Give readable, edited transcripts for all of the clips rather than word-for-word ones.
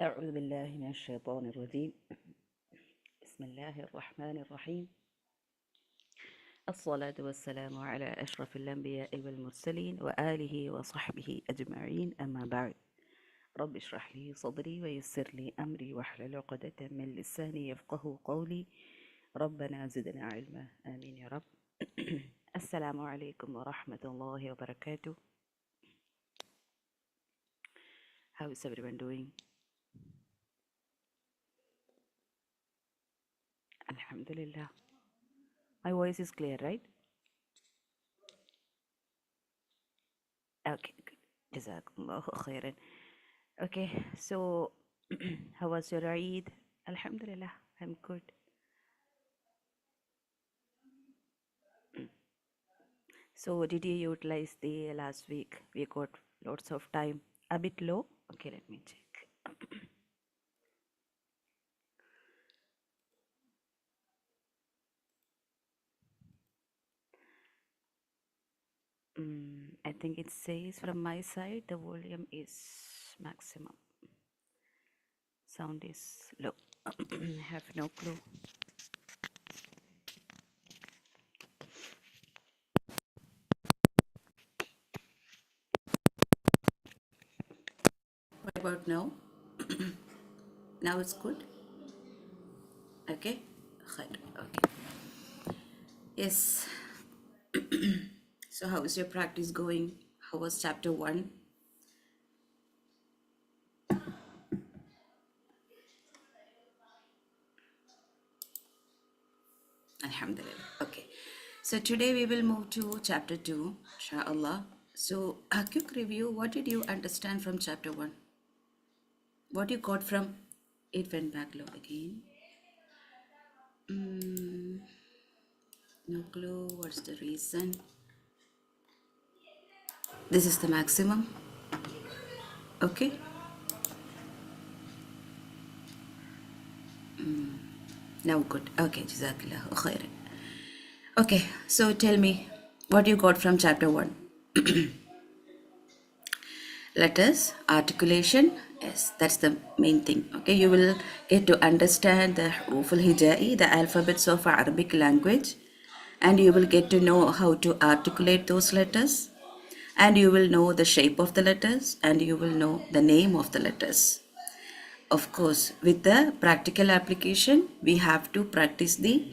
أعوذ بالله من الشيطان الرجيم. بسم الله الرحمن الرحيم. الصلاة والسلام على أشرف الأنبياء والمرسلين وآله وصحبه أجمعين، أما بعد. رب اشرح لي صدري ويسر لي أمري واحلل عقدة من لساني يفقه قولي. ربنا زدنا علما، آمين يا رب. السلام عليكم ورحمة الله وبركاته. How is everyone doing? Alhamdulillah. My voice is clear, right? Okay, good. Jazakumullahu khairan. Okay, so how was your Eid? Alhamdulillah, I'm good. So did you utilize the last week? We got lots of time. A bit low? Okay, let me check. I think it says from my side the volume is maximum. Sound is low. I have no clue. What about now? Now it's good? Okay? Khair. Okay. Yes. So how is your practice going? How was chapter 1? Alhamdulillah. Okay. So today we will move to chapter 2, inshallah. So a quick review. What did you understand from chapter 1? What you got from it? Went back low again. No clue. What's the reason? This is the maximum. Okay. Now good. Okay. Jazakallahu khairan. Okay. So tell me what you got from chapter 1. Letters, articulation, yes, that's the main thing. Okay, you will get to understand the huruf al-hijai, the alphabets of Arabic language, and you will get to know how to articulate those letters, and you will know the shape of the letters, and you will know the name of the letters. Of course, with the practical application, we have to practice the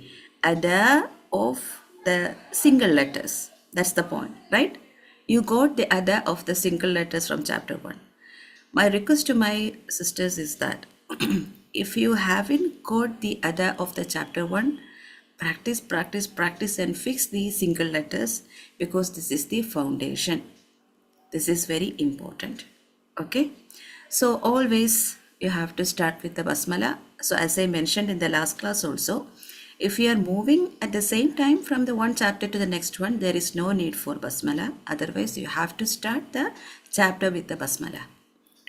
ada of the single letters. That's the point, right? You got the ada of the single letters from chapter 1. My request to my sisters is that if you haven't got the ada of the chapter 1, practice and fix the single letters, because this is the foundation. This is very important. Okay, so always you have to start with the basmala. So as I mentioned in the last class also, if you are moving at the same time from the one chapter to the next one, there is no need for basmala. Otherwise you have to start the chapter with the basmala.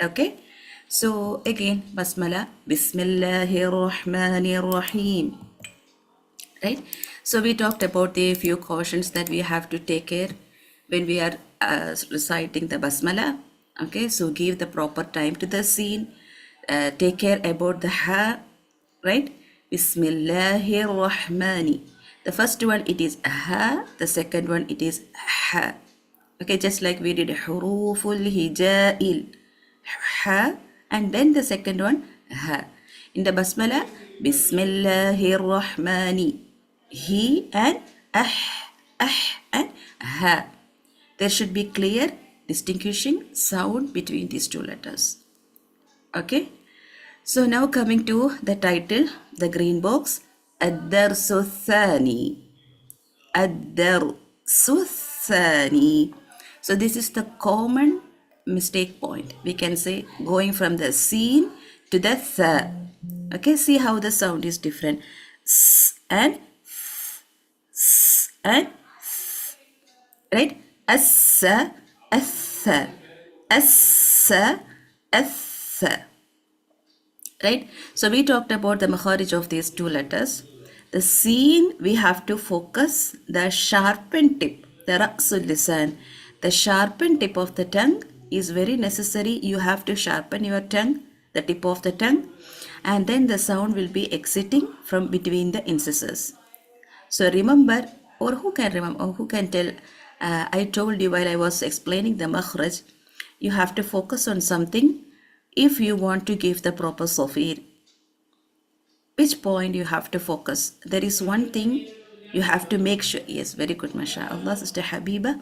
Okay, so again basmala, Bismillahir Rahmanir Rahim. Right, so we talked about the few cautions that we have to take care when we are reciting the basmala. Okay, so give the proper time to the scene, take care about the ha, right? Bismillahir Rahmani. The first one it is ha, the second one it is ha. Okay, just like we did huruful hijail, ha, and then the second one ha. In the basmala, Bismillahir Rahmani, he and and ha. There should be clear distinguishing sound between these two letters. Okay, so now coming to the title, the green box, Ad-Darsu Thani. Ad-Darsu Thani. So this is the common mistake point. We can say going from the sin to the tha. Okay, see how the sound is different. S and right? Assa, atha, assa, atha. Right? So we talked about the makharij of these two letters. The sin, we have to focus the sharpened tip, the raqsul lisan. The sharpened tip of the tongue is very necessary. You have to sharpen your tongue the tip of the tongue, and then the sound will be exiting from between the incisors. So remember, or who can remember, or who can tell, I told you while I was explaining the makhraj, you have to focus on something if you want to give the proper safir. Which point you have to focus? There is one thing you have to make sure. Yes, very good, mashallah, Sister Habiba.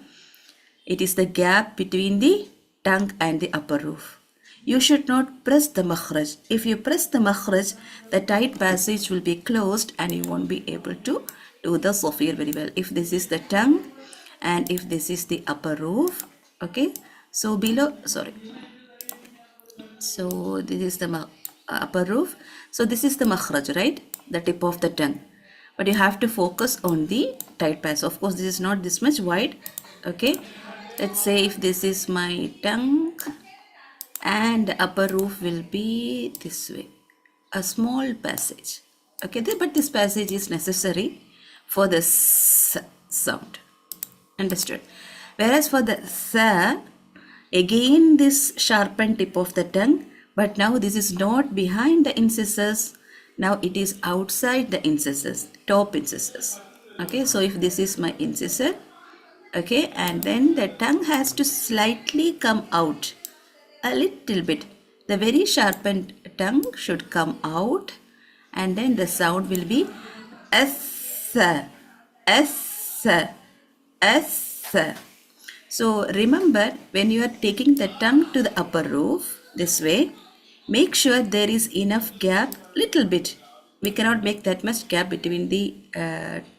It is the gap between the tongue and the upper roof. You should not press the makhraj. If you press the makhraj, the tight passage will be closed and you won't be able to do the safir very well. If this is the tongue and if this is the upper roof, okay. So below, sorry. So this is the upper roof. So this is the makhraj, right? The tip of the tongue. But you have to focus on the tight pass. Of course, this is not this much wide. Okay. Let's say if this is my tongue and the upper roof will be this way. A small passage. Okay. But this passage is necessary for the sound. Understood? Whereas for the sa, again this sharpened tip of the tongue, but now this is not behind the incisors. Now it is outside the incisors, top incisors. Okay, so if this is my incisor, okay, and then the tongue has to slightly come out a little bit. The very sharpened tongue should come out, and then the sound will be s, s, s. So remember, when you are taking the tongue to the upper roof this way, make sure there is enough gap, little bit. We cannot make that much gap between the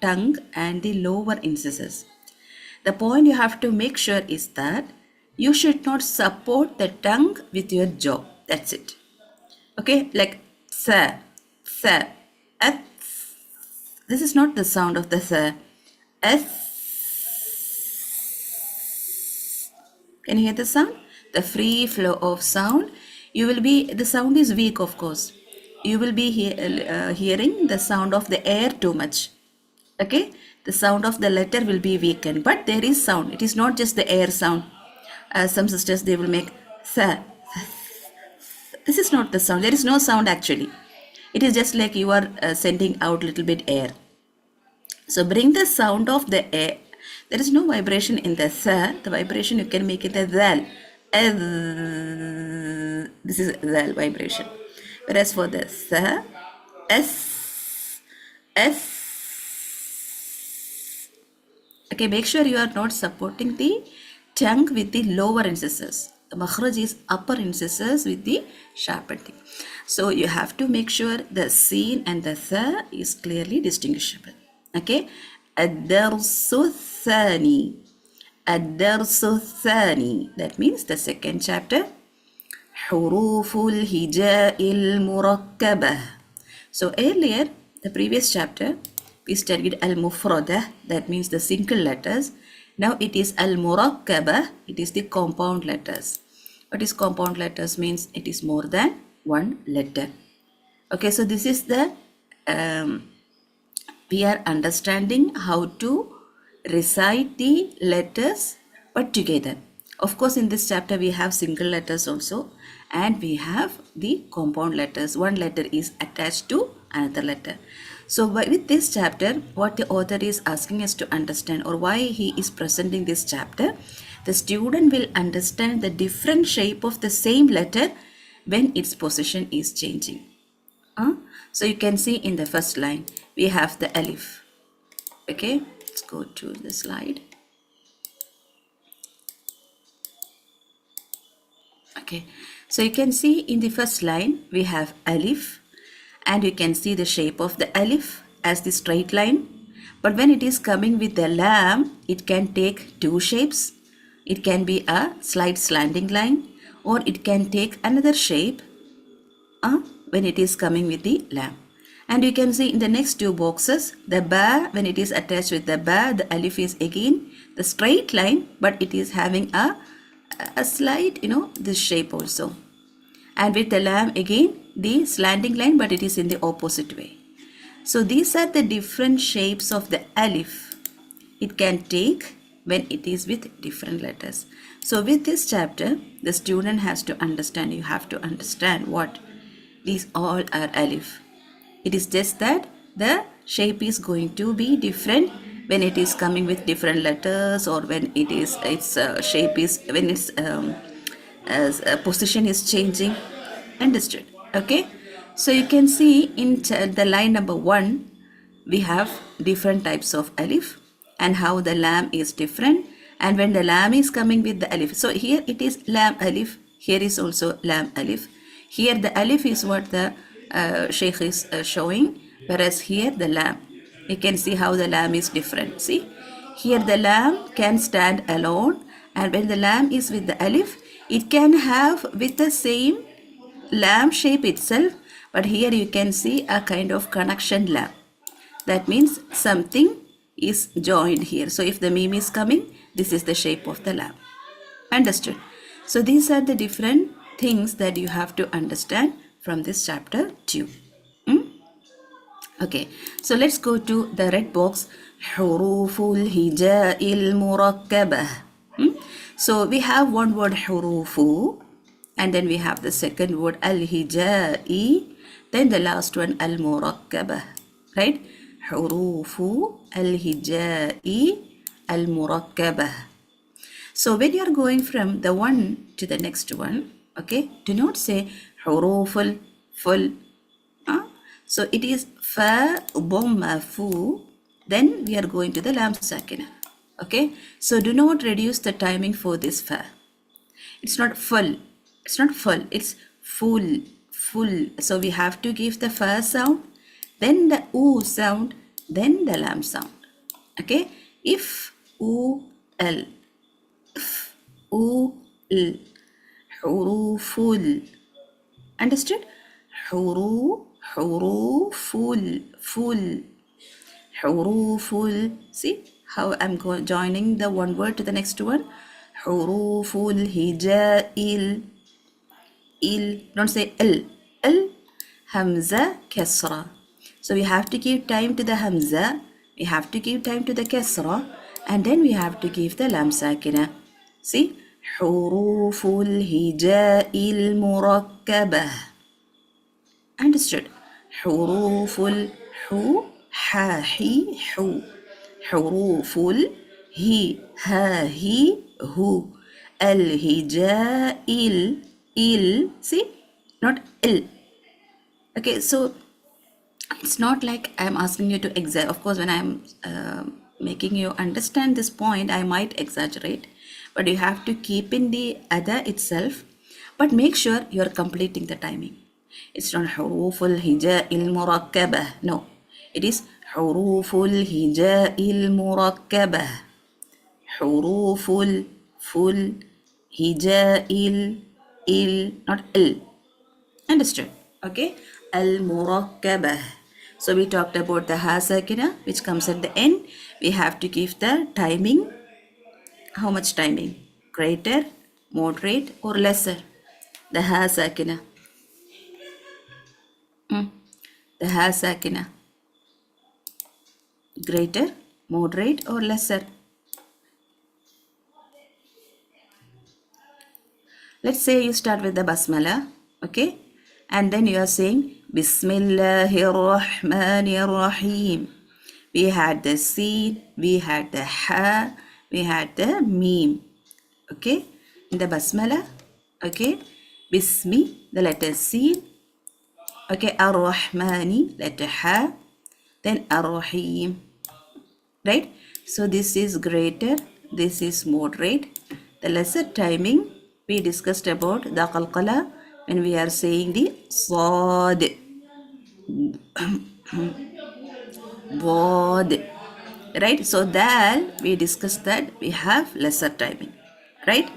tongue and the lower incisors. The point you have to make sure is that you should not support the tongue with your jaw. That's it. Okay, like sa, sa, s. This is not the sound of the sa. S. Can you hear the sound? The free flow of sound. You will be, the sound is weak, of course. You will be hearing the sound of the air too much. Okay? The sound of the letter will be weakened. But there is sound. It is not just the air sound. Some sisters, they will make sa. This is not the sound. There is no sound actually. It is just like you are sending out little bit air. So bring the sound of the air. There is no vibration in the sa. The vibration you can make it the zal. This is zal vibration. Whereas for the sa, s, s. Okay, make sure you are not supporting the tongue with the lower incisors. The makhraj is upper incisors with the sharpened. So you have to make sure the sin and the tha is clearly distinguishable. Okay. الدرس الثاني. الدرس الثاني. That means the second chapter. حروف الهجاء المركبة. So earlier, the previous chapter, we studied al-mufradah. That means the single letters. Now it is al-murakkabah. It is the compound letters. What is compound letters means? It is more than one letter. Okay, so this is the we are understanding how to recite the letters but together. Of course, in this chapter we have single letters also, and we have the compound letters. One letter is attached to another letter. So with this chapter, what the author is asking us to understand, or why he is presenting this chapter, the student will understand the different shape of the same letter when its position is changing. So you can see in the first line, we have the alif. Okay, let's go to the slide. Okay, so you can see in the first line, we have alif, and you can see the shape of the alif as the straight line. But when it is coming with the lam, it can take two shapes. It can be a slight slanting line, or it can take another shape when it is coming with the lam. And you can see in the next two boxes, the ba, when it is attached with the ba, the alif is again the straight line, but it is having a slight, this shape also. And with the lam again, the slanting line, but it is in the opposite way. So these are the different shapes of the alif. It can take when it is with different letters. So with this chapter, the student has to understand, you have to understand what these all are alif. It is just that the shape is going to be different when it is coming with different letters, or when it is its shape is when its as position is changing. Understood? Okay. So you can see in the line number 1, we have different types of alif and how the lam is different, and when the lam is coming with the alif. So here it is lam alif, here is also lam alif. Here the alif is what the sheikh is showing, whereas here the lam, you can see how the lam is different. See, here the lam can stand alone, and when the lam is with the alif, it can have with the same lam shape itself, but here you can see a kind of connection lam. That means something is joined here. So if the meme is coming, this is the shape of the lamp. Understood? So these are the different things that you have to understand from this chapter 2. Okay, so let's go to the red box. حروف الهجاء المركبة. So we have one word حروف, and then we have the second word الهجاء, then the last one المركبة, right? حروف الهجاء المركبة. So when you are going from the one to the next one, okay, do not say حروف full. So it is fa, dhamma, fu. Then we are going to the lam sakina. Okay. So do not reduce the timing for this fa. It's not full. It's not full. It's full. Full. So we have to give the fa sound, then the u sound, then the lam sound. Okay. If u l, if u l, huruful. Understood? Huruful, full, huruful. See how I'm joining the one word to the next one. Huruful hija'il, il. Don't say il. Il, hamza, kasra. So we have to give time to the hamza, we have to give time to the kasra, and then we have to give the lam sakina. See, huruful hija'il murakkabah. Understood? حروف الحو ها هي حو حروف الهي ها هي هو الهجاء il. See, not il. Okay, so it's not like I'm asking you to exaggerate. Of course, when I'm making you understand this point, I might exaggerate, but you have to keep in the ada itself, but make sure you're completing the timing. It's not حروف الهجاء المركبة. No, it is حروف الهجاء المركبة. حروف الفل هجاء il, not il. Understood? Okay. Al-murakkabah. So we talked about the ha sakina, which comes at the end. We have to give the timing. How much timing? Greater, moderate, or lesser? The ha sakina. The ha sakina. Greater, moderate, or lesser? Let's say you start with the basmala, okay? And then you are saying Bismillahir Rahmanir Rahim. We had the sin, we had the ha, we had the meme. Okay? In the basmala, okay? Bismi, the letter sin. Okay, Ar-Rahmani, letter ha. Then Ar-Rahim. Right? So this is greater, this is moderate. The lesser timing, we discussed about the qalqala when we are saying the sad, bod. Right? So dal, we discussed that we have lesser timing. Right?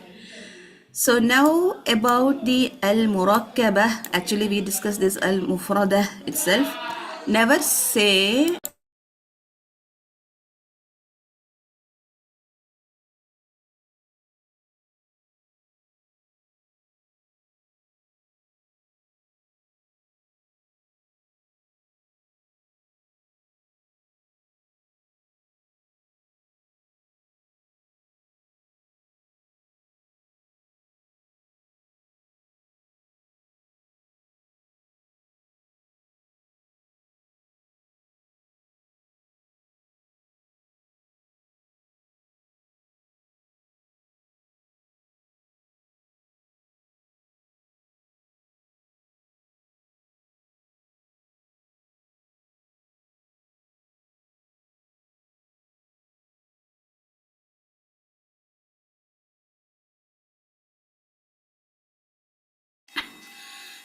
So now about the al-murakkabah. Actually, we discussed this al-mufradah itself. Never say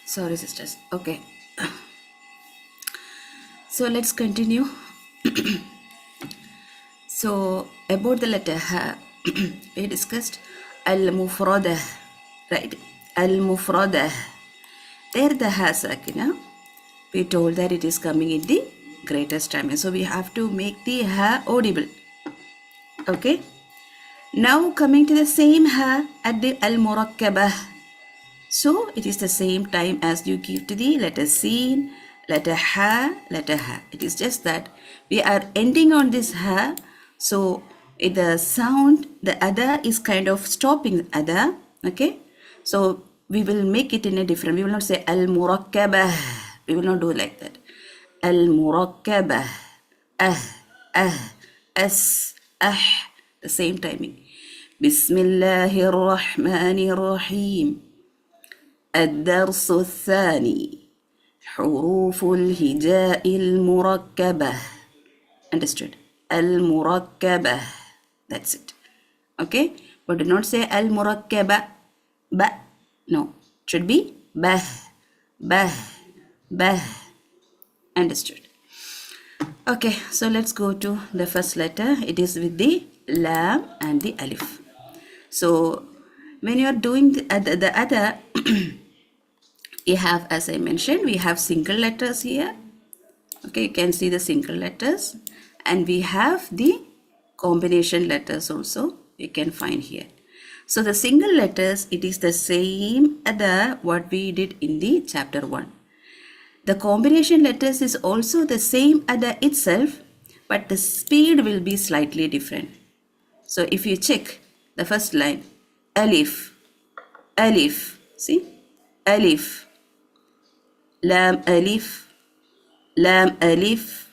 Sorry, sisters. Okay. So let's continue. So about the letter ha, we discussed al-mufradah, right? Al-mufradah. There the ha sakina, we told that it is coming in the greatest time. So we have to make the ha audible. Okay. Now coming to the same ha at the al-murakkabah. So it is the same time as you give to the letter sin, letter ha, letter ha. It is just that we are ending on this ha. So the sound, the other is kind of stopping other. Okay. So we will make it in a different. We will not say al-murakkabah. We will not do like that. Al-murakkabah. As, the same timing. Bismillahir Rahmanir Rahim. الدرس الثاني حروف الهجاء المركبة. Understood? المركبة. That's it. Okay? But do not say المركبة. Ba. No. It should be bah. Bah. Bah. Understood? Okay. So let's go to the first letter. It is with the lam and the alif. So when you are doing the other you have, as I mentioned, we have single letters here. Okay, you can see the single letters, and we have the combination letters also you can find here. So the single letters, it is the same as what we did in the chapter 1. The combination letters is also the same as itself, but the speed will be slightly different. So if you check the first line, alif, alif, see, alif, lam alif, lam alif,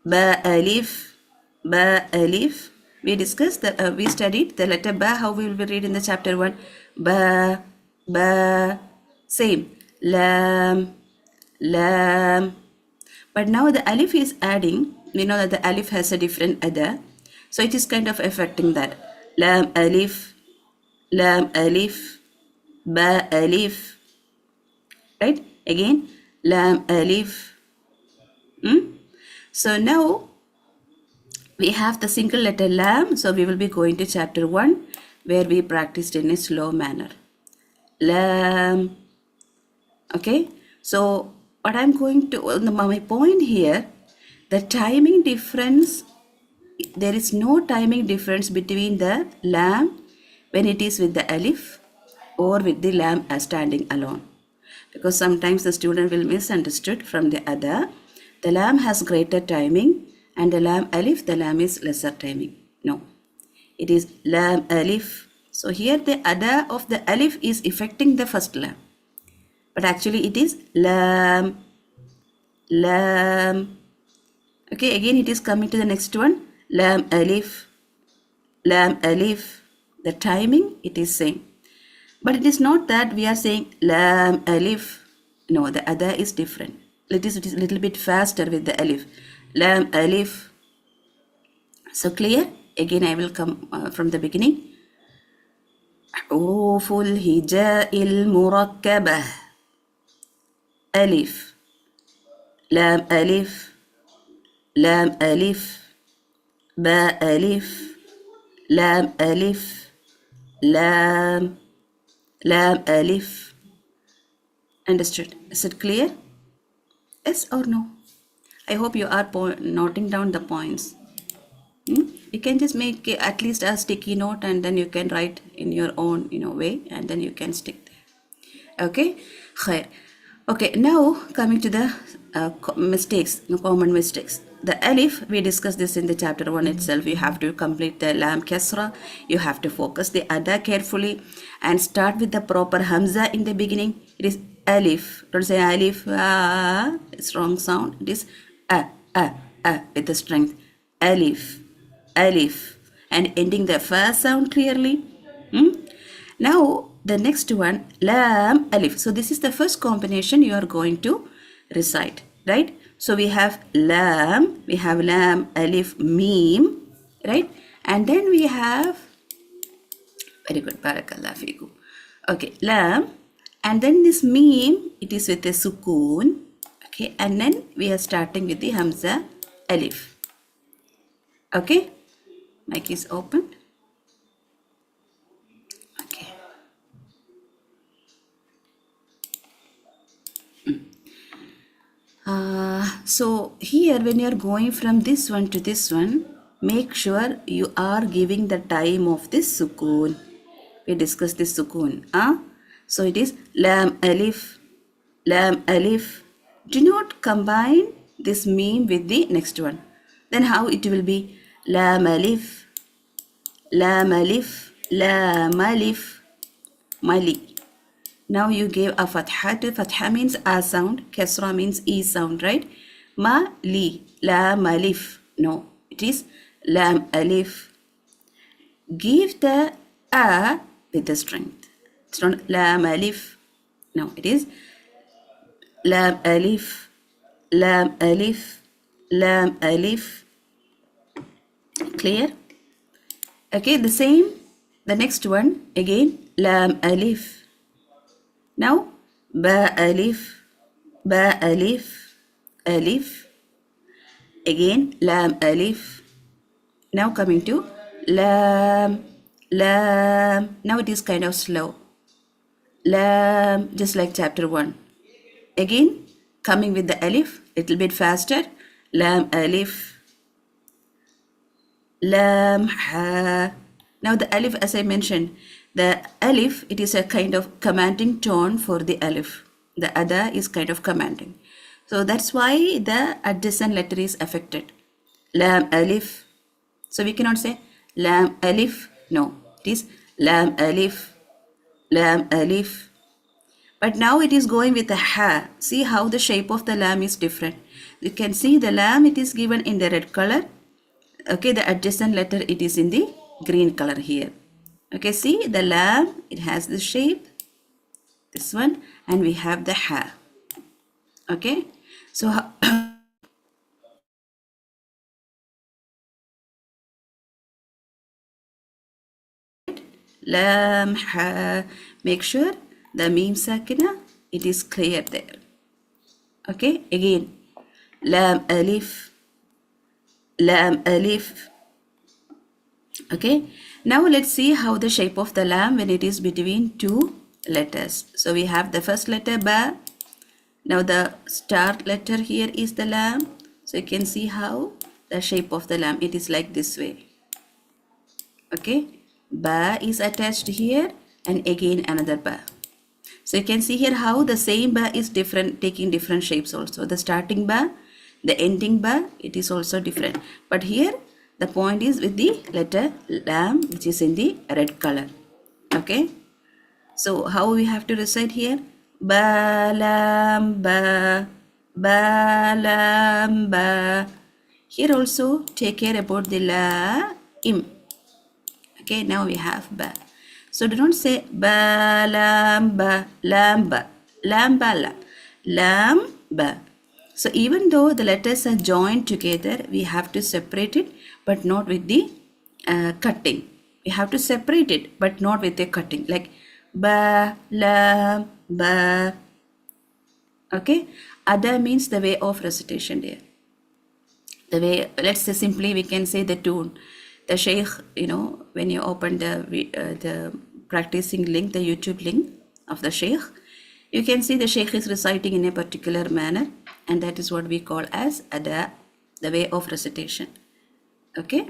ba alif, ba alif. We discussed that we studied the letter ba, how we will be read in the chapter 1. Ba, ba, same, lam, lam. But now the alif is adding, we know that the alif has a different other. So it is kind of affecting that. Lam alif, ba alif, right? Again, lam alif. So now we have the single letter lam. So we will be going to chapter 1 where we practiced in a slow manner. Lam. Okay. So what I'm going to, my point here, the timing difference, there is no timing difference between the lam when it is with the alif or with the lam as standing alone. Because sometimes the student will misunderstood from the other. The lam has greater timing and the lam alif, the lam is lesser timing. No, it is lam alif. So here the other of the alif is affecting the first lam. But actually it is lam, lam. Okay, again it is coming to the next one. Lam alif, lam alif. The timing, it is same. But it is not that we are saying lam alif. No, the other is different. It is a little bit faster with the alif. Lam alif. So clear? Again I will come from the beginning. حروف الهجاء المركبة. ألف لام ألف لام ألف باء ألف لام ألف لام لام ألف. Understood? Is it clear? Yes or no? I hope you are noting down the points. You can just make at least a sticky note and then you can write in your own way and then you can stick there. Okay? Khair. Okay, now coming to the mistakes, common mistakes. The alif, we discussed this in the chapter 1 itself. You have to complete the lam kasra. You have to focus the ada carefully and start with the proper hamza in the beginning. It is alif. Don't say alif, it's wrong sound. It is with the strength. Alif, alif. And ending the first sound clearly. Now, the next one, lam, alif. So this is the first combination you are going to recite, right? So we have lam, alif, mime, right? And then we have, very good, barakallah fiku. Okay, lam, And then this meme, it is with a sukoon. Okay, and then we are starting with the hamza alif. Okay, mic is open. Okay. So here when you are going from this one to this one, make sure you are giving the time of this sukoon. We discussed this sukoon. So it is lam alif, lam alif. Do not combine this meme with the next one. Then how it will be lam alif, lam alif, lam alif, mali. Now you gave a fatha. Fatha means a sound. Kasra means e sound, right? Ma li, lam alif. No, it is lam alif. Give the a with the strength. It's not lam alif. No, it is lam alif, lam alif, lam alif. Clear? Okay, the same. The next one again, lam alif. Now, ba alif, ba alif, alif. Again, lam alif. Now coming to lam, lam. Now it is kind of slow. Lam, just like chapter 1. Again, coming with the alif, little bit faster. Lam alif, lam ha. Now the alif, as I mentioned, the alif, it is a kind of commanding tone for the alif. The other is kind of commanding. So that's why the adjacent letter is affected. Lam alif. So we cannot say lam alif. No, it is lam alif, lam alif. But now it is going with a ha. See how the shape of the lam is different. You can see the lam, it is given in the red color. Okay, the adjacent letter, it is in the green color here. Okay, see the lam, it has the shape, this one, and we have the ha. Okay, so lam ha, make sure the meme sakina, it is clear there. Okay, again, lam alif, lam alif. Okay, now let's see how the shape of the lam when it is between two letters. So we have the first letter ba. Now the start letter here is the lam. So you can see how the shape of the lam, it is like this way. Okay, ba is attached here and again another ba. So you can see here how the same ba is different, taking different shapes also. The starting ba, the ending ba, it is also different. But here the point is with the letter lam, which is in the red color. Okay, so how we have to recite here? Ba lam ba, ba lam ba. Here also take care about the la im. Okay, now we have ba. So do not say ba lam ba, lam ba, lam ba la, lam ba. So even though the letters are joined together, we have to separate it, but not with the cutting. We have to separate it, but not with the cutting, like ba, lam, ba. Okay, other means the way of recitation there. The way, let's say simply we can say the tune. The Sheikh, you know, when you open the practicing link, the YouTube link of the Sheikh, you can see the Sheikh is reciting in a particular manner, and that is what we call as ada, the way of recitation. Okay,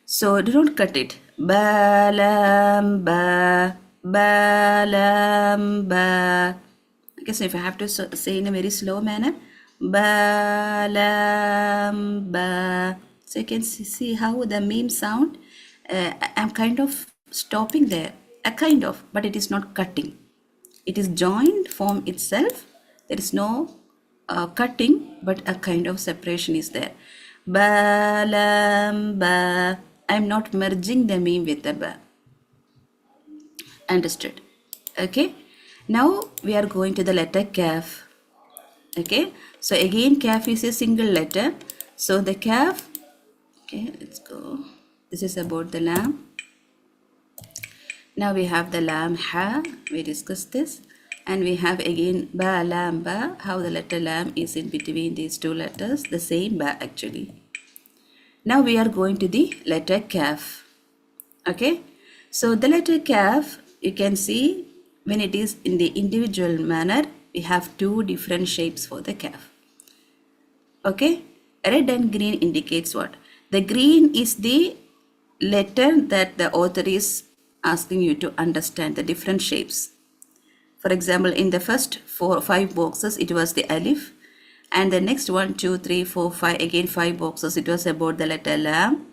so do not cut it. Ba lam ba, ba lam ba. Okay, so if I have to say in a very slow manner, ba lam ba. So you can see how the meme sound, I'm kind of stopping there, kind of, but it is not cutting. It is joined form itself. There is no cutting, but a kind of separation is there. Ba lam ba. I'm not merging the meme with the ba. Understood? Okay. Now we are going to the letter kaf. Okay. So again, kaf is a single letter. So the kaf. Okay, let's go. This is about the lam. Now we have the lam ha. We discussed this. And we have again ba, lam, ba, how the letter lam is in between these two letters, the same ba actually. Now we are going to the letter kaf. Okay, so the letter kaf, you can see when it is in the individual manner, we have two different shapes for the kaf. Okay, red and green indicates what? The green is the letter that the author is asking you to understand the different shapes. For example, in the first 5 boxes, it was the alif, and the next 1, 2, 3, 4, 5, again 5 boxes, it was about the letter lam,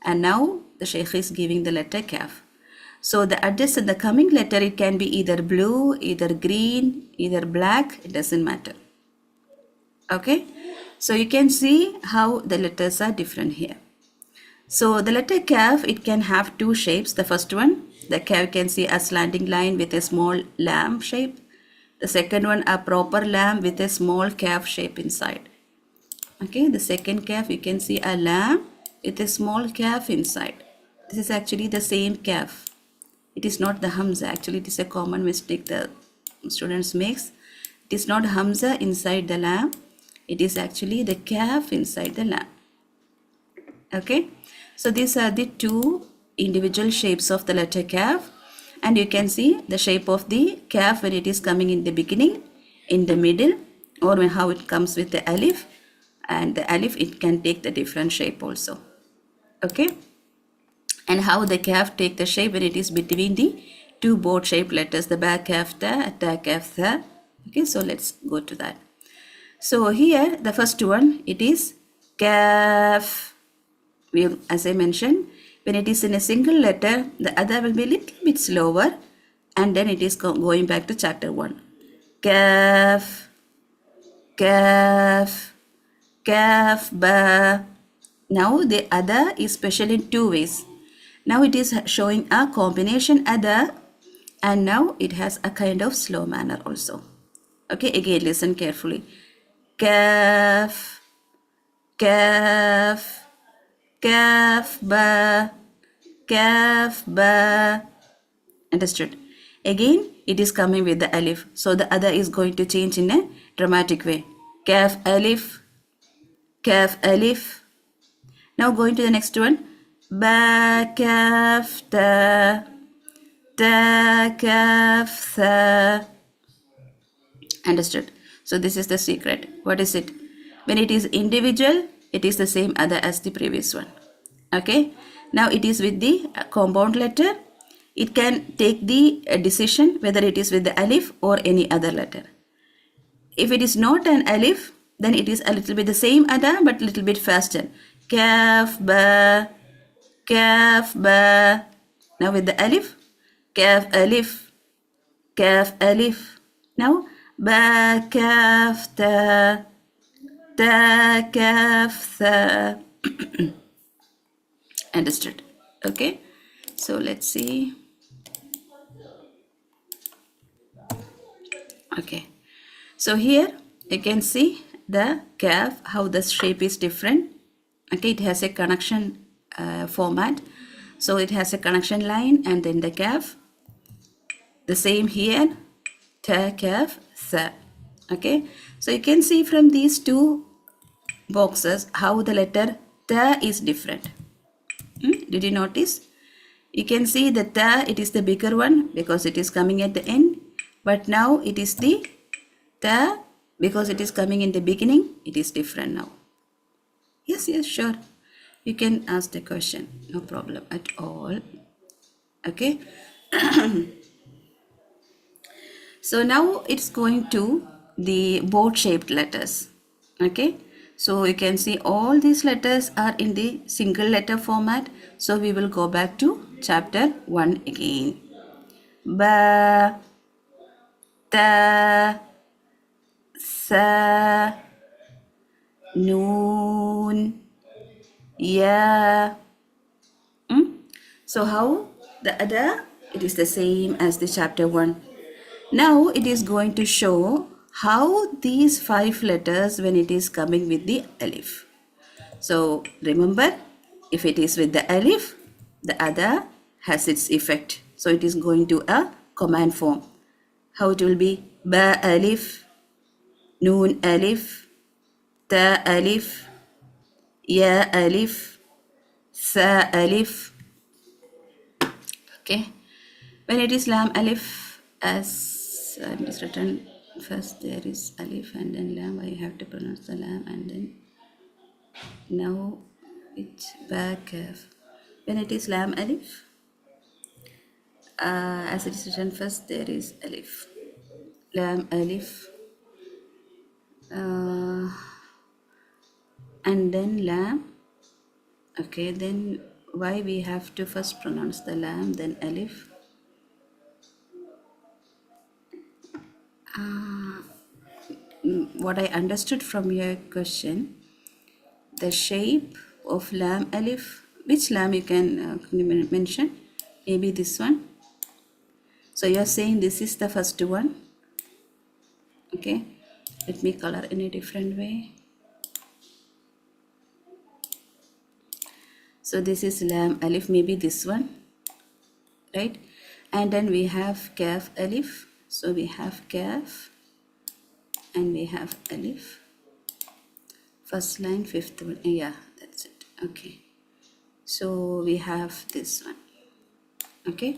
and now the Shaykh is giving the letter kaf. So the address in the coming letter, it can be either blue, either green, either black, it doesn't matter. Okay, so you can see how the letters are different here. So the letter kaf, it can have two shapes. The first one, the kaf can see a slanting line with a small lam shape. The second one, a proper lam with a small kaf shape inside. Okay, the second kaf, you can see a lam with a small kaf inside. This is actually the same kaf. It is not the hamza. Actually, it is a common mistake the students makes. It is not hamza inside the lam. It is actually the kaf inside the lam. Okay, so these are the two individual shapes of the letter kaf, and you can see the shape of the kaf when it is coming in the beginning, in the middle, or how it comes with the alif, and the alif, it can take the different shape also. Okay, and how the kaf take the shape when it is between the two board shaped letters, the ba kaf ta kaf tha. Okay, so let's go to that. So here the first one, it is kaf. As I mentioned, when it is in a single letter, the other will be a little bit slower, and then it is going back to chapter 1. Kaf, kaf, kaf, ba. Now the other is special in two ways. Now it is showing a combination other, and now it has a kind of slow manner also. Okay, again listen carefully. Kaf, kaf, kaf, ba, kaf, ba. Understood? Again, it is coming with the alif. So the other is going to change in a dramatic way. Kaf, alif, kaf, alif. Now going to the next one. Ba, kaf, ta, ta, kaf, tha. Understood? So this is the secret. What is it? When it is individual, it is the same other as the previous one. Okay, now it is with the compound letter. It can take the decision whether it is with the alif or any other letter. If it is not an alif, then it is a little bit the same other but little bit faster. Kaf, ba, kaf, ba. Now with the alif, kaf, alif, kaf, alif. Now ba, kaf, ta, ta, kaf, tha. Understood? Okay, so let's see. Okay, so here you can see the kaf, how the shape is different. Okay, it has a connection format. So it has a connection line and then the kaf. The same here, ta, kaf, tha. Okay, so you can see from these two boxes how the letter ta is different. Did you notice? You can see the ta, it is the bigger one because it is coming at the end. But now it is the ta, because it is coming in the beginning, it is different now. Yes, sure. You can ask the question, no problem at all. Okay. So now it's going to the board shaped letters. Okay. So you can see all these letters are in the single letter format. So we will go back to chapter 1 again. Ba, ta, sa, noon, ya. So how the other, it is the same as the chapter 1. Now it is going to show how these 5 letters when it is coming with the alif. So remember, if it is with the alif, the other has its effect. So it is going to a command form. how it will be? Ba alif, noon alif, ta alif, ya alif, sa alif. Okay. When it is lam alif, as it is written first, there is alif and then lam. I have to pronounce the lam and then now it's ba kaf. When it is lam alif, as it is written first, there is alif, lam alif, and then lam. Okay, then why we have to first pronounce the lam, then alif? What I understood from your question, the shape of lam alif, which lam you can mention? Maybe this one. So you're saying this is the first one. Okay, let me color in a different way. So this is lam alif, maybe this one, right? And then we have kaf alif. So we have kaf and we have alif. First line, fifth one. Yeah, that's it. Okay. So we have this one. Okay.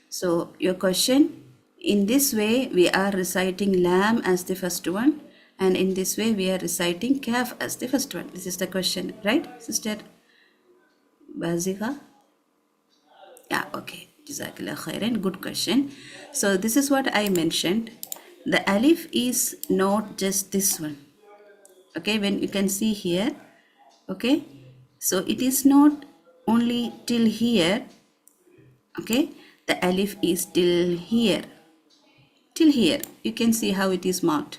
So your question, in this way we are reciting lam as the first one, and in this way we are reciting kaf as the first one. This is the question, right, Sister Bazika? Yeah, okay. Jazakallah khairan. Good question. So this is what I mentioned. The alif is not just this one. Okay, when you can see here, okay, so it is not only till here. Okay, the alif is till here. Till here, you can see how it is marked.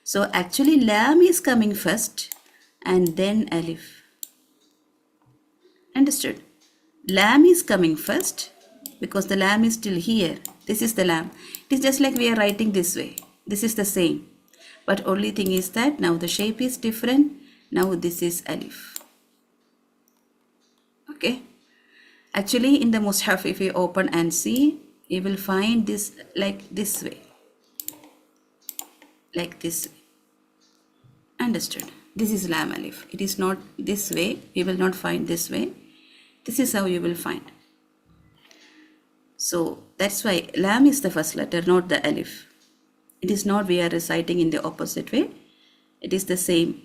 So actually lam is coming first and then alif. Understood? Lam is coming first because the lam is still here. This is the lam. It is just like we are writing this way. This is the same. But only thing is that now the shape is different. Now this is alif. Okay. Actually in the Mus'haf, if you open and see, you will find this like this way. Like this way. Understood? This is lam alif. It is not this way. You will not find this way. This is how you will find. So that's why lam is the first letter, not the alif. It is not we are reciting in the opposite way. It is the same.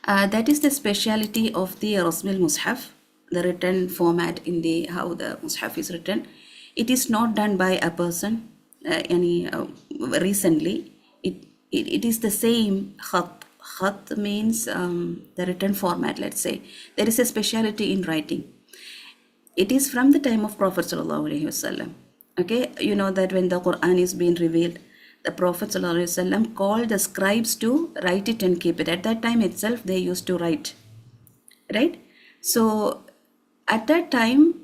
That is the speciality of the Rasmil Mus'haf, the written format in the how the Mus'haf is written. It is not done by a person recently. It is the same khat. Khat means the written format, let's say. There is a speciality in writing. It is from the time of Prophet Sallallahu Alaihi Wasallam. Okay, you know that when the Quran is being revealed, the Prophet Sallallahu Alaihi Wasallam called the scribes to write it and keep it. At that time itself, they used to write. Right? So, at that time,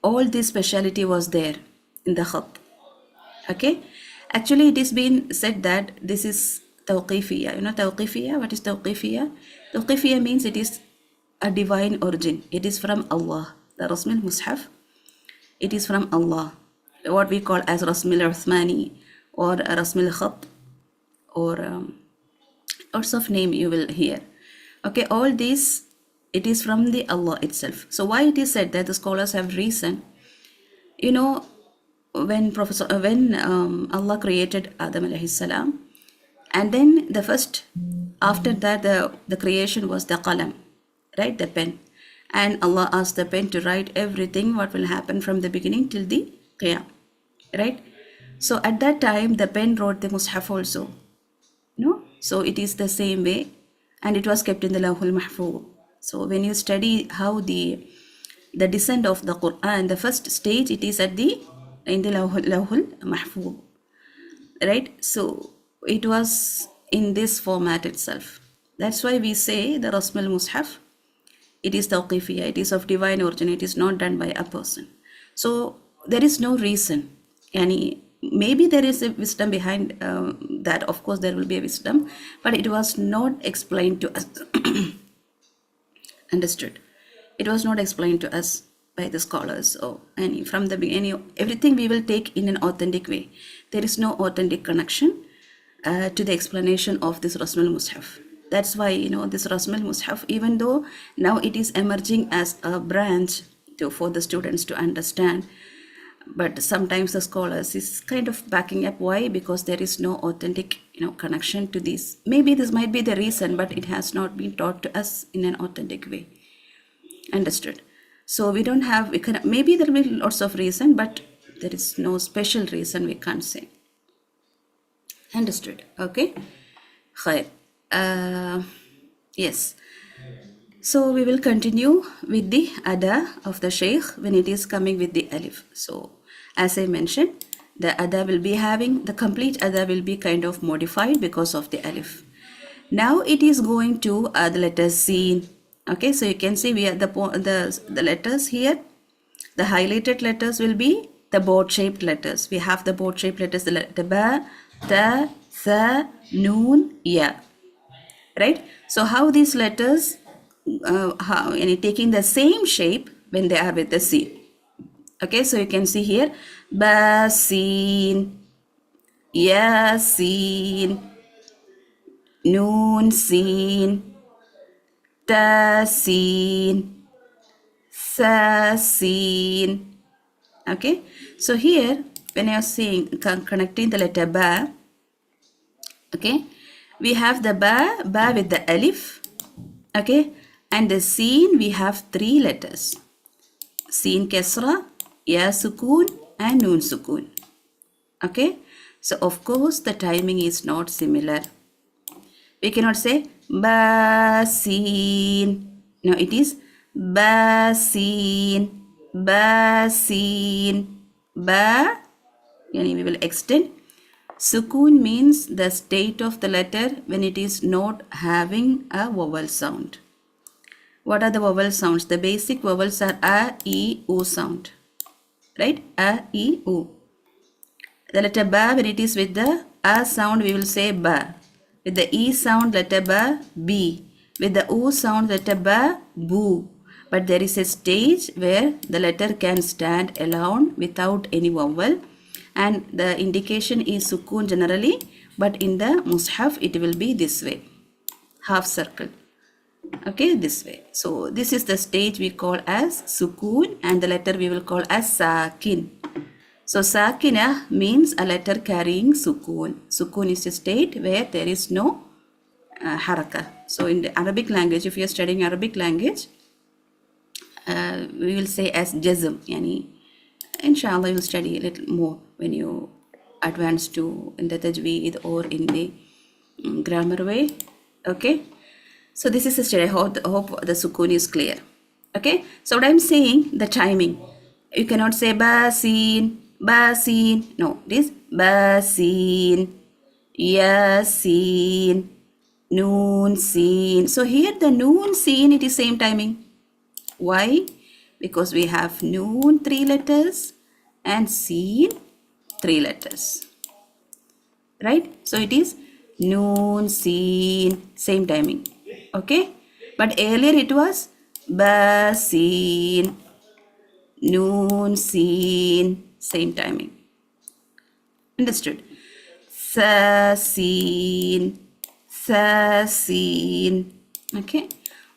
all this speciality was there in the khat. Okay? Actually, it is being said that this is tawqifiyya. You know tawqifiyya? What is tawqifiyya? Tawqifiyya means it is a divine origin. It is from Allah. The Rasmil Mus'haf, it is from Allah. What we call as Rasmil Uthmani or Rasmil Khat or lots of name you will hear. Okay, all this, it is from the Allah itself. So why it is said that the scholars have reason? You know, when Allah created Adam alayhi salam, and then the first, after that the creation was the qalam, right, the pen, and Allah asked the pen to write everything what will happen from the beginning till the qiyam, right? So at that time the pen wrote the Mus'haf also, no? So it is the same way, and it was kept in the Lawhul Mahfuz. So when you study how the descent of the Quran, the first stage, it is in the Lawhul Mahfuz, right? So it was in this format itself. That's why we say the Rasmul Mus'haf, it is tawqifiyya, it is of divine origin, it is not done by a person. So there is no reason. Maybe there is a wisdom behind that. Of course there will be a wisdom, but it was not explained to us. Understood? It was not explained to us. by the scholars or any from the beginning. Everything we will take in an authentic way. There is no authentic connection to the explanation of this Rasmul Mushaf. That's why, this Rasmul Mushaf, even though now it is emerging as a branch for the students to understand, but sometimes the scholars is kind of backing up. Why? Because there is no authentic connection to this. Maybe this might be the reason, but it has not been taught to us in an authentic way. Understood? So we don't have, maybe there will be lots of reason, but there is no special reason, we can't say. Understood? Okay. Khair. Yes. So we will continue with the ada of the Shaykh when it is coming with the alif. So as I mentioned, the ada will be having, the complete ada will be kind of modified because of the alif. Now it is going to the letter Sin. Okay, so you can see we are the letters here. The highlighted letters will be the board-shaped letters. We have the board-shaped letters, the letter Ba, Ta, Tha, Noon, Ya. Right? So how these letters taking the same shape when they are with the C. Okay, so you can see here Ba, Sin, Ya, Sin, Noon, Sin, Ta, Sin, Sa, Sin. Okay, so here when you are saying connecting the letter Ba, okay, we have the ba with the alif, okay, and the Sin we have 3 letters, Sin Kesra, Ya Sukun and Noon Sukun. Okay, so of course the timing is not similar. We cannot say Ba Sin. No, it is Ba Sin, Ba Sin, Ba. We will extend. Sukun means the state of the letter when it is not having a vowel sound. What are the vowel sounds? The basic vowels are A, E, U sound. Right? A, E, U. The letter Ba, when it is with the A sound, we will say Ba. With the E sound, letter Ba, B. With the U sound, letter Ba, Bu. But there is a stage where the letter can stand alone without any vowel. And the indication is Sukun generally. But in the Mushaf, it will be this way. Half circle. Okay, this way. So this is the stage we call as Sukun, and the letter we will call as Sakin. So Sakinah means a letter carrying Sukun. Sukun is a state where there is no haraka. So in the Arabic language, if you are studying Arabic language, we will say as Jazm. Inshallah, you will study a little more when you advance to in the Tajweed or in the grammar way. Okay. So this is a study. I hope the Sukun is clear. Okay. So what I'm saying, the timing. You cannot say Ba Sin, Ba Sin. No, this Ba Sin, Ya Sin, Noon Sin. So here the Noon Sin, it is same timing. Why? Because we have Noon 3 letters and Sin 3 letters. Right? So it is Noon Sin, same timing. Okay? But earlier it was Ba Sin, Noon Sin, same timing. Understood? Sa Sin, Sa Sin. Okay?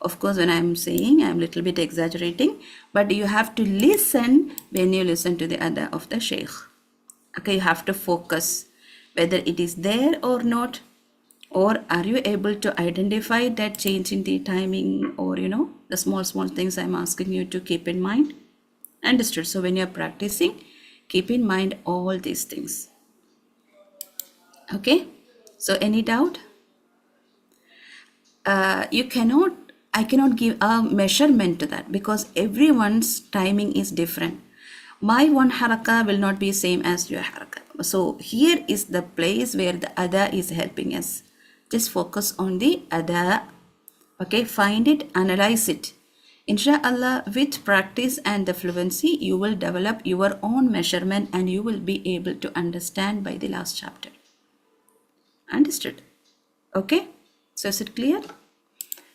Of course, when I'm saying, I'm a little bit exaggerating, but you have to listen when you listen to the other of the Shaykh. Okay, you have to focus whether it is there or not, or are you able to identify that change in the timing, or the small things I'm asking you to keep in mind. Understood? So when you're practicing, keep in mind all these things. Okay, so any doubt? I cannot give a measurement to that because everyone's timing is different. My one haraka will not be same as your haraka. So here is the place where the ada is helping us. Just focus on the ada. Okay, find it, analyze it. Inshallah, with practice and the fluency, you will develop your own measurement and you will be able to understand by the last chapter. Understood? Okay, so is it clear?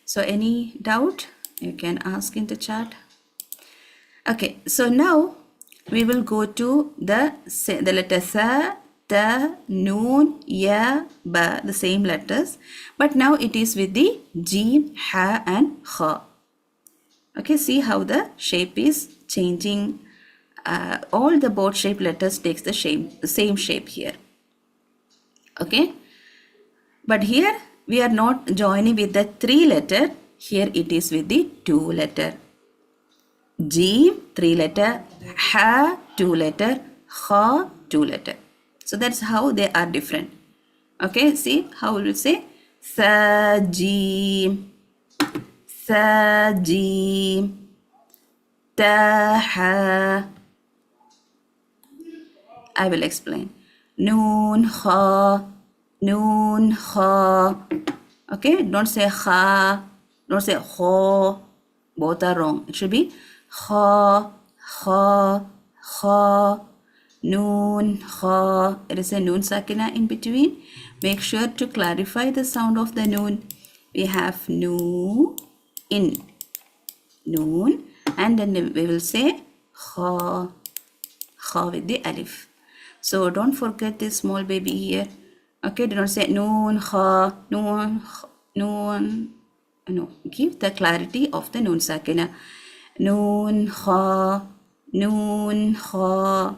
So any doubt, you can ask in the chat. Okay, so now we will go to the letter sa, ta, noon, ya, ba, the same letters, but now it is with the jim, ha and kha. Okay, see how the shape is changing. All the board shape letters takes the same shape here. Okay, but here we are not joining with the 3 letter. Here it is with the 2 letter. Jim 3 letter, ha 2 letter, kha 2 letter. So that's how they are different. Okay, see how we will say sa jim, sa jim, ta ha. I will explain. Noon kha, noon kha. Okay, don't say kha, don't say kho. Both are wrong. It should be kha, kha, kha, noon kha. There is a noon sakina in between. Make sure to clarify the sound of the noon. We have noon in, noon, and then we will say kha, kha with the alif. So don't forget this small baby here. Okay, do not say noon kha, noon, noon. No, give the clarity of the noon sakina. Noon kha, noon kha.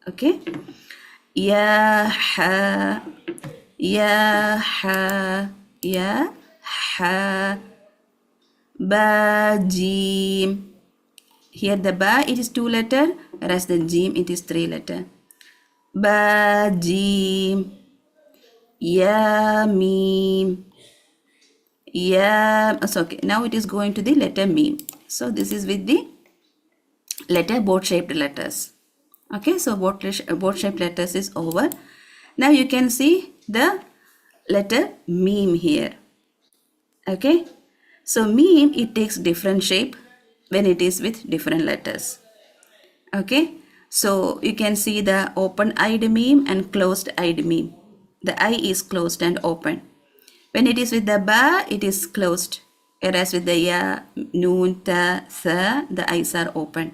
Okay. Ya ha, ya ha, ya ha. Ba jim. Here the ba it is 2 letter, whereas the jim it is 3 letter. Ba jim, ya mim, ya. So okay, now it is going to the letter mim. So this is with the letter board shaped letters. Okay, so board shaped letters is over. Now you can see the letter meme here. Okay, so meme it takes different shape when it is with different letters. Okay, so you can see the open eyed meme and closed eyed meme. The eye is closed and open. When it is with the ba, it is closed, whereas with the ya, noon, ta, sa, the eyes are open.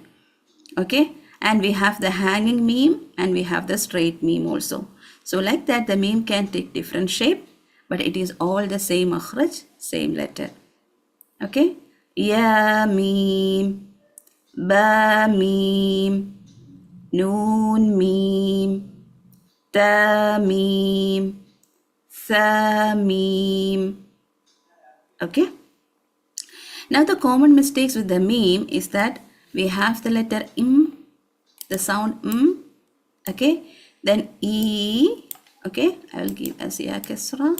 Okay, and we have the hanging meme and we have the straight meme also. So like that the meme can take different shape, but it is all the same makhraj, same letter. Okay, ya meme, ba meme, noon meme, ta meme, sa meme. Okay, now the common mistakes with the meme is that we have the letter im, the sound okay, then e. Okay, I will give as ya kasra,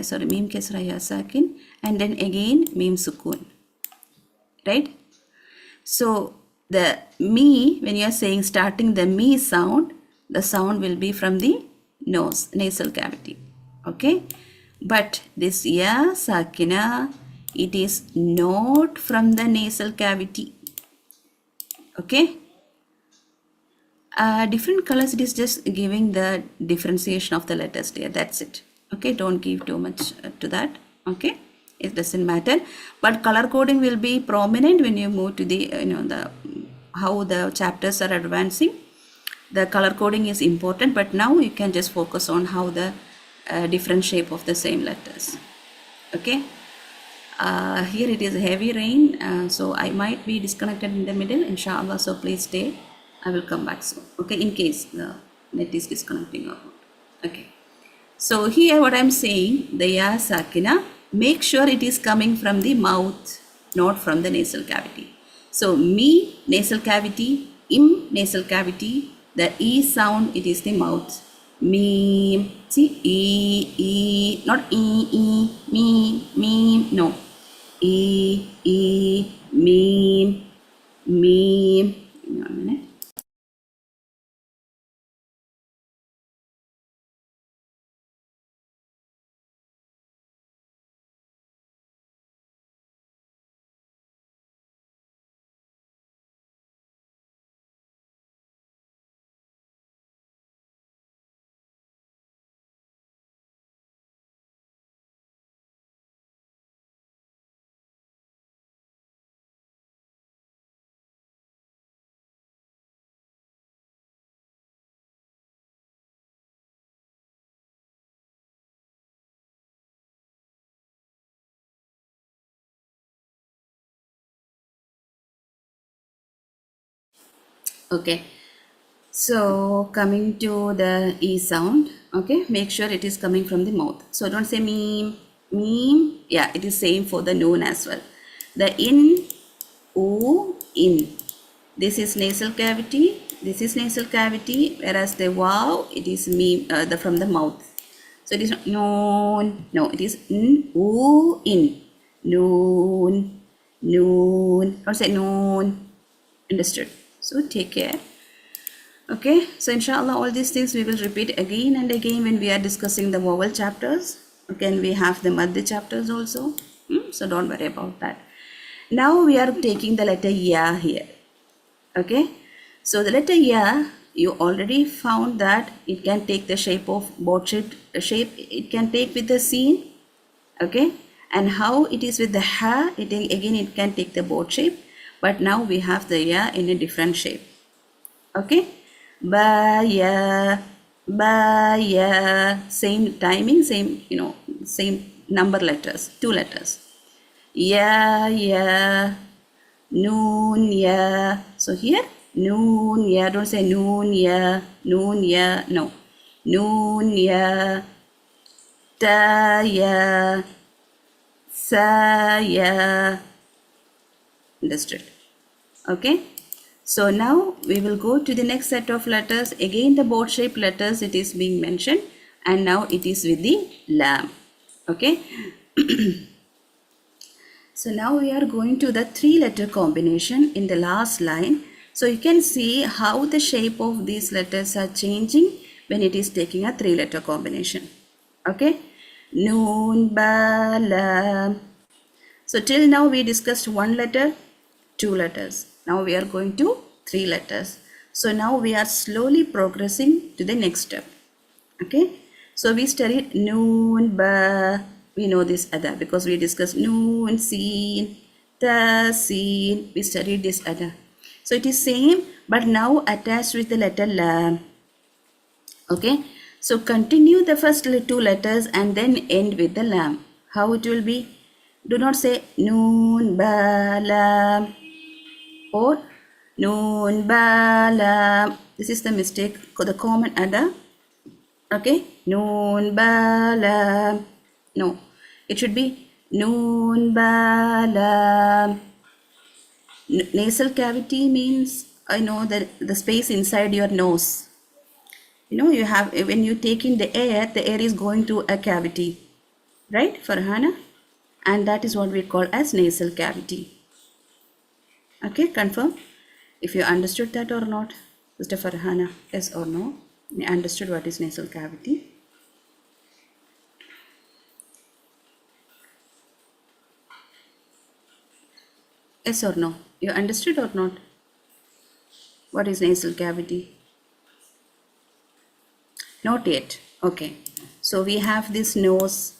sorry, meme kasra ya sakin, and then again meme sukun, right? So the me, when you are saying starting the me sound, the sound will be from the nose, nasal cavity. Okay, but this ya sakina, it is not from the nasal cavity. Okay, different colors, it is just giving the differentiation of the letters there, that's it. Okay, don't give too much to that. Okay, it doesn't matter, but color coding will be prominent when you move to the the how the chapters are advancing. The color coding is important, but now you can just focus on how the different shape of the same letters. Okay, here it is heavy rain, so I might be disconnected in the middle, inshallah, so please stay. I will come back soon. Okay, in case the net is disconnecting or not. Okay, so here what I'm saying, the ya sakina, make sure it is coming from the mouth, not from the nasal cavity. So me, nasal cavity, im, nasal cavity, the e sound, it is the mouth. Me, see, e, not e, me, no. Me, me. Give me 1 minute. Okay, so coming to the E sound, okay, make sure it is coming from the mouth. So don't say meme, meme. Yeah, it is same for the noon as well. The in, oo, in. This is nasal cavity. This is nasal cavity, whereas the wow, it is meme, from the mouth. So it is not noon. No, it is n, oo, in. Noon, noon. Don't say noon. Understood? So take care. Okay, so inshallah all these things we will repeat again and again when we are discussing the vowel chapters. Okay, and we have the madhi chapters also. So don't worry about that. Now we are taking the letter ya here. Okay, so the letter ya, you already found that it can take the shape of boat shape. It can take with the scene. Okay, and how it is with the ha, again it can take the boat shape. But now we have the ya in a different shape. Okay, ba ya, same timing, same same number letters, 2 letters. Ya, noon ya. So here noon ya, don't say noon ya, no, noon ya, ta ya, sa ya. Understood? Okay, so now we will go to the next set of letters. Again the boat shaped letters it is being mentioned, and now it is with the lam. Okay. So now we are going to the 3-letter combination in the last line. So you can see how the shape of these letters are changing when it is taking a 3-letter combination. Okay, noon, ba, lam. So till now we discussed 1 letter, 2 letters. Now we are going to 3 letters. So now we are slowly progressing to the next step. Okay, so we studied noon, ba. We know this other because we discussed noon, seen, ta, seen. We studied this other. So it is same but now attached with the letter lam. Okay, so continue the first 2 letters and then end with the lam. How it will be? Do not say noon, ba, lam or noon, ba, lam. This is the mistake, the common other. Okay, noon, ba, lam. No, it should be noon, ba, lam. Nasal cavity means the space inside your nose. You have, when you take in the air is going to a cavity, right, Farhana? And that is what we call as nasal cavity. Okay, confirm if you understood that or not, Mr. Farhana. Yes or no? You understood what is nasal cavity? Yes or no? You understood or not? What is nasal cavity? Not yet. Okay. So we have this nose,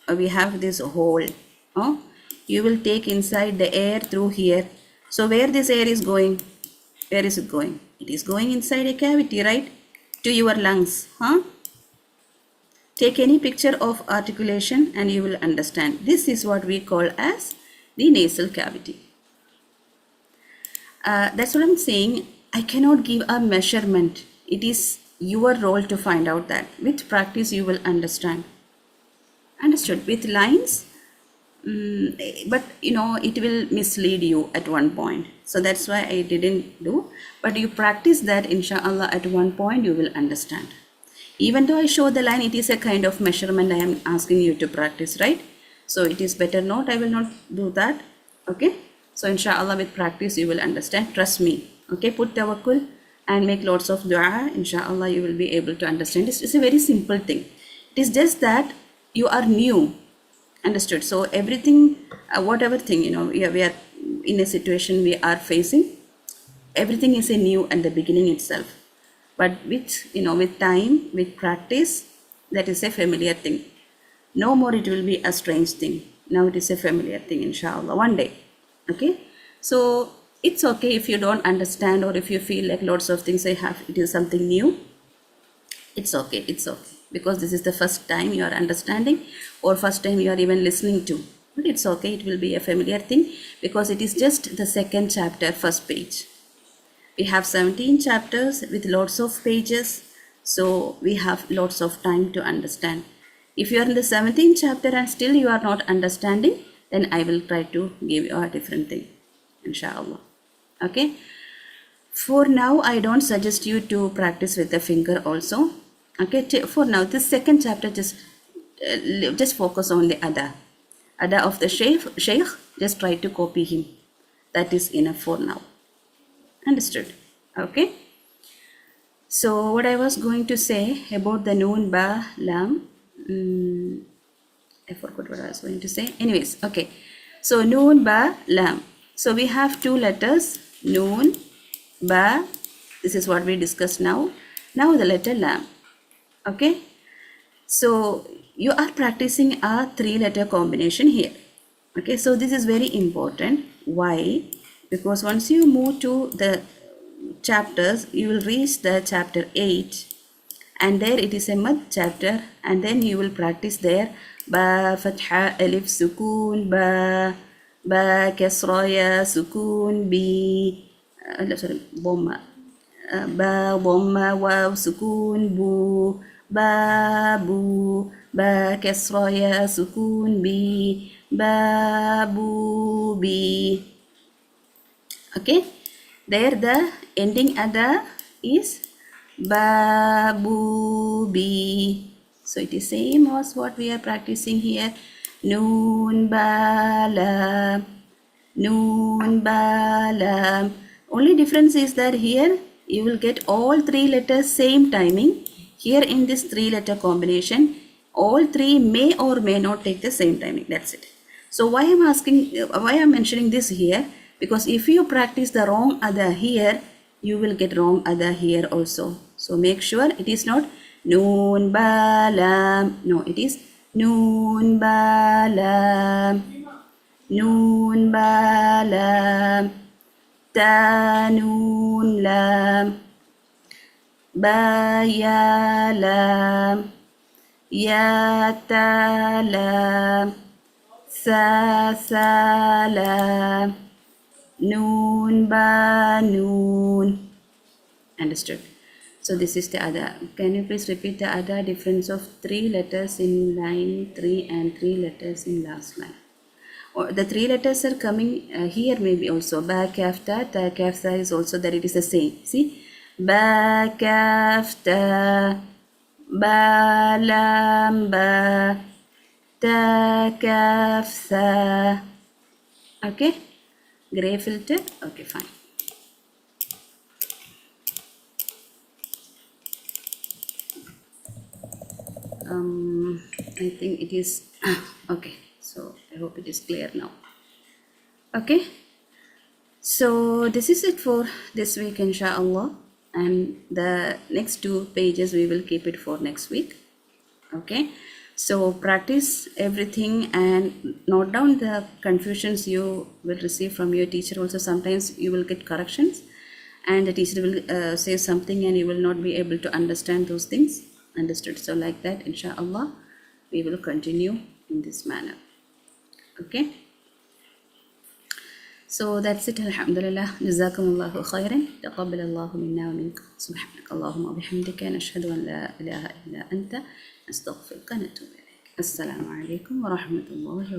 we have this hole. You will take inside the air through here. So where this air is going? Where is it going? It is going inside a cavity, right? To your lungs. Take any picture of articulation and you will understand. This is what we call as the nasal cavity. That's what I'm saying. I cannot give a measurement. It is your role to find out that. With practice you will understand. Understood? With lines, but it will mislead you at one point. So that's why I didn't do. But you practice that, inshallah, at one point you will understand. Even though I show the line, it is a kind of measurement I am asking you to practice, right? So it is better not. I will not do that. Okay. So inshallah with practice you will understand. Trust me. Okay. Put tawakkul and make lots of dua. Inshallah you will be able to understand. It's a very simple thing. It is just that you are new. Understood? So everything, whatever thing, we are in a situation we are facing. Everything is a new at the beginning itself. But with time, with practice, that is a familiar thing. No more it will be a strange thing. Now it is a familiar thing, inshallah, one day. Okay, so it's okay if you don't understand, or if you feel like lots of things it is something new. It's okay, because this is the first time you are understanding, or first time you are even listening to. But it's okay, it will be a familiar thing, because it is just the second chapter, first page. We have 17 chapters with lots of pages, so we have lots of time to understand. If you are in the 17th chapter and still you are not understanding, then I will try to give you a different thing, inshallah. Okay. For now, I don't suggest you to practice with the finger also. Okay. For now, this second chapter, just focus on the ada. Ada of the sheikh. Just try to copy him. That is enough for now. Understood? Okay. So what I was going to say about the noon, ba, lam. I forgot what I was going to say. Anyways, okay. So noon, ba, lam. So we have two letters, noon, ba. This is what we discussed now. Now the letter lam. Okay. So you are practicing a 3-letter combination here. Okay. So this is very important. Why? Because once you move to the chapters, you will reach the chapter 8. And there it is a mad chapter, and then you will practice there ba fatha alif sukun ba kasra ya sukun bi bomma ba bomma waw sukun bu ba kasra ya sukun bi bi. Okay, there the ending ada is babubi. So it is same as what we are practicing here. Noon balam. Noon balam. Only difference is that here you will get all 3 letters same timing. Here in this 3-letter combination, all 3 may or may not take the same timing. That's it. So why I'm mentioning this here? Because if you practice the wrong ada here, you will get wrong ada here also. So make sure it is not noon balam. No, it is noon balam. Noon balam. Ta noon lam. Ba ya lam. Ya ta lam. Sa lam. Noon ba noon. Understood? So this is the ada. Can you please repeat the ada? Difference of 3 letters in line 3 and 3 letters in last line. Or the 3 letters are coming here maybe also. Ba kaf ta kaf ta is also that it is the same. See? Ba kaf ta ba lam ba ta kaf tha. Okay? Gray filter. Okay, fine. I think it is okay. So I hope it is clear now. Okay. So this is it for this week, inshallah. And the next 2 pages we will keep it for next week. Okay. So practice everything and note down the confusions you will receive from your teacher. Also sometimes you will get corrections and the teacher will say something and you will not be able to understand those things. Understood? So like that, inshallah, we will continue in this manner. Okay. So that's it. Alhamdulillah. Jazakumullahu khairan. Taqabbalallahu minna wa minkum. Subhanakallahumma wa bihamdika. Nashhadu an la ilaha illa anta. Astaghfiruka wa atubu ilayk. Assalamu alaikum wa rahmatullahi wa barakatuh.